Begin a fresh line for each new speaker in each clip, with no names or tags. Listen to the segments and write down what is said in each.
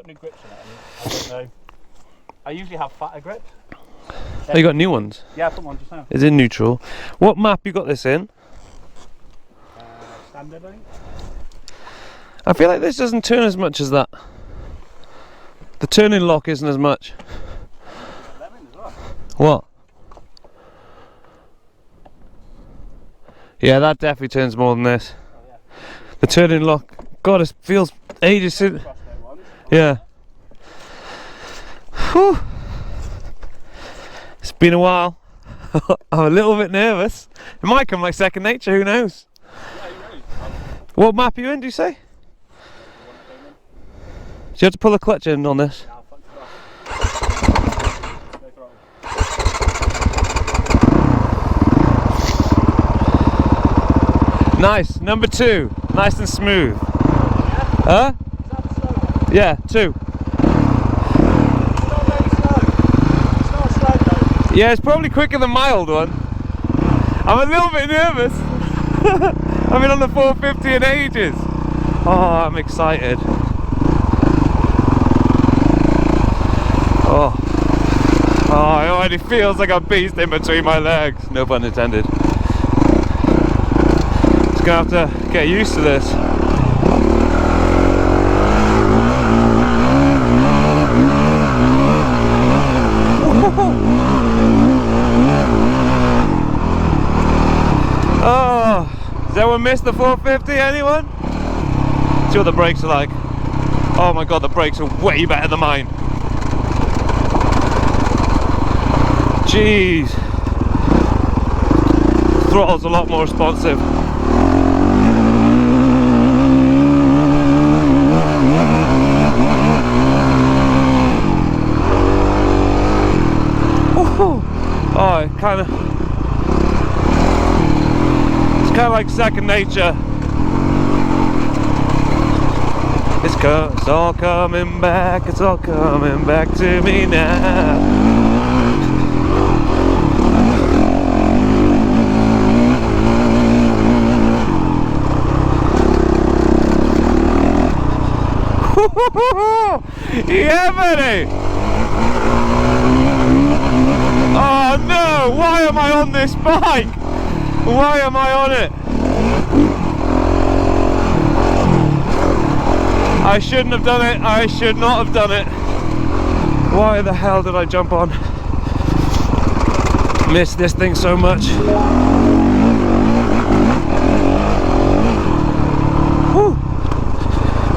got new grips on it. I don't know. I usually have fatter grips.
Oh, you got new ones?
Yeah, I put one just now.
It's in neutral. What map you got this in?
Standard, I think.
I feel like this doesn't turn as much as that. The turning lock isn't as much.
Lemon as well.
What? Yeah, that definitely turns more than this.
Oh, yeah.
The turning lock, God, it feels ages since. Yeah. Whew. It's been a while. I'm a little bit nervous. It might come like second nature, who knows?
Yeah, who knows?
What map are you in, do you say? Do you have to pull the clutch in on this?
Yeah, I'll fuck it off.
Nice, number 2. Nice and smooth. Huh? Yeah, 2. Yeah, it's probably quicker than my old one. I'm a little bit nervous. I've been on the 450 in ages. Oh, I'm excited. Oh, it already feels like a beast in between my legs. No pun intended. Just gonna have to get used to this. Oh, does anyone miss the 450? Anyone? See what the brakes are like. Oh my god, the brakes are way better than mine. Jeez. Throttle's a lot more responsive. Oh, it's kind of like second nature. It's all coming back. It's all coming back to me now. Yeah, buddy. Oh no, why am I on this bike? Why am I on it? I shouldn't have done it. I should not have done it. Why the hell did I jump on? Miss this thing so much. Whew.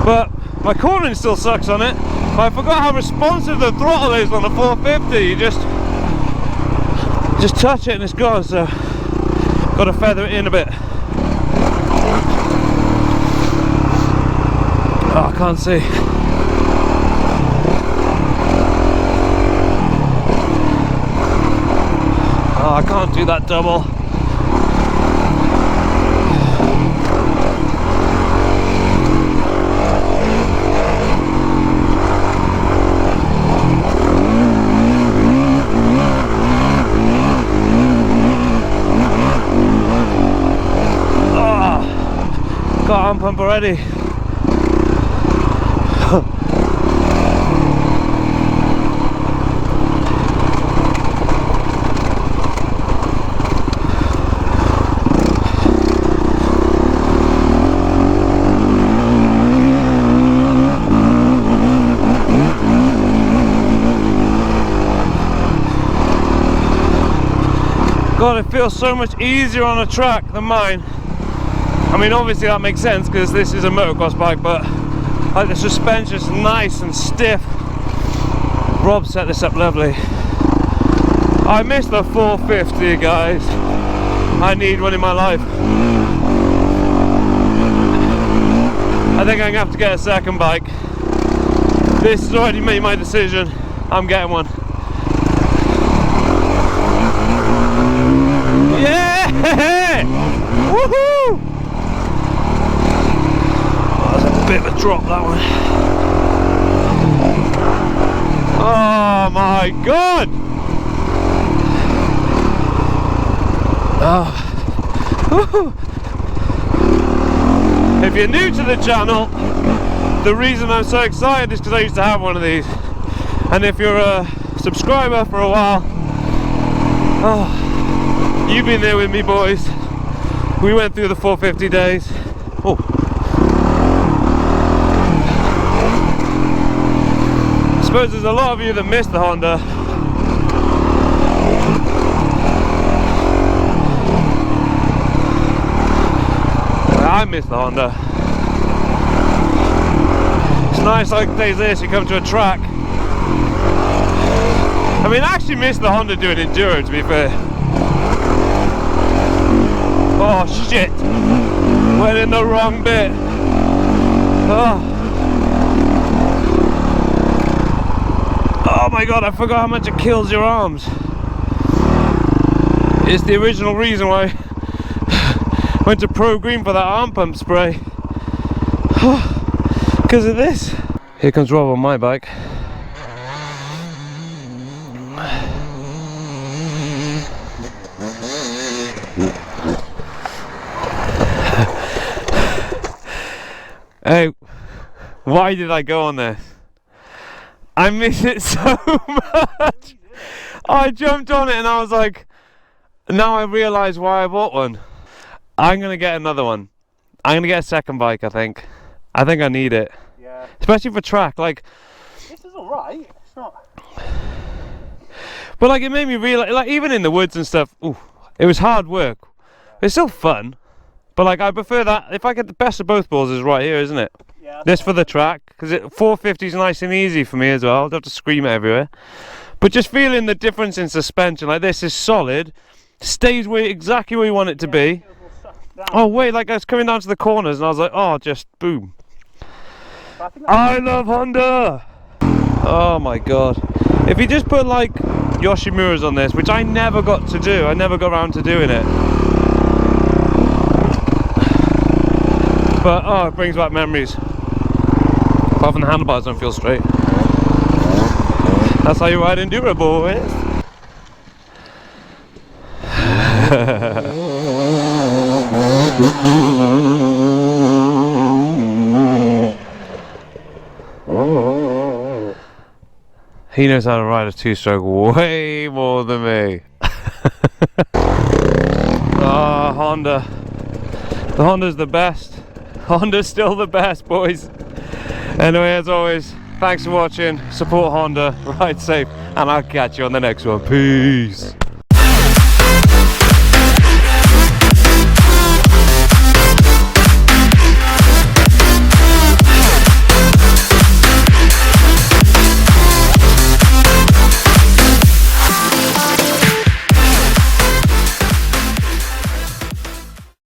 But my cornering still sucks on it. But I forgot how responsive the throttle is on the 450. You just touch it and it's gone, so got to feather it in a bit. Oh, I can't see. Oh, I can't do that double. Got arm pump already. God, it feels so much easier on a track than mine. I mean, obviously that makes sense because this is a motocross bike, but like the suspension's nice and stiff. Rob set this up lovely. I missed the 450, guys. I need one in my life. I think I'm gonna have to get a second bike. This has already made my decision. I'm getting one. Yeah! Woohoo! Bit of a drop, that one. Oh my god! Oh. If you're new to the channel, the reason I'm so excited is because I used to have one of these, and if you're a subscriber for a while, oh, you've been there with me, boys. We went through the 450 days. Oh. I suppose there's a lot of you that missed the Honda. I miss the Honda. It's nice like days this, you come to a track. I mean, I actually miss the Honda doing enduro, to be fair. Oh shit! Went in the wrong bit. Oh. Oh my god, I forgot how much it kills your arms. It's the original reason why I went to Pro Green for that arm pump spray. Because of this. Here comes Rob on my bike. Hey, why did I go on this? I miss it so much. I jumped on it and I was like, now I realise why I bought one. I'm going to get another one. I'm going to get a second bike, I think. I think I need it.
Yeah.
Especially for track, like...
This is alright, it's not...
But like, it made me realise, like, even in the woods and stuff, ooh, it was hard work. It's still fun. But like, I prefer that, if I get the best of both balls is right here, isn't it?
Yeah.
This for the track, because 450 is nice and easy for me as well. I don't have to scream it everywhere. But just feeling the difference in suspension, like this is solid, stays where exactly where you want it to be. Oh wait, like I was coming down to the corners and I was like, oh, just boom. I love Honda! Oh my god. If you just put like Yoshimuras on this, which I never got to do, I never got around to doing it. But oh, it brings back memories. Apart from the handlebars don't feel straight. That's how you ride enduro, boys. He knows how to ride a two-stroke way more than me. Ah, Honda. The Honda's the best. Honda's still the best, boys. Anyway, as always, thanks for watching. Support Honda, ride safe, and I'll catch you on the next one. Peace.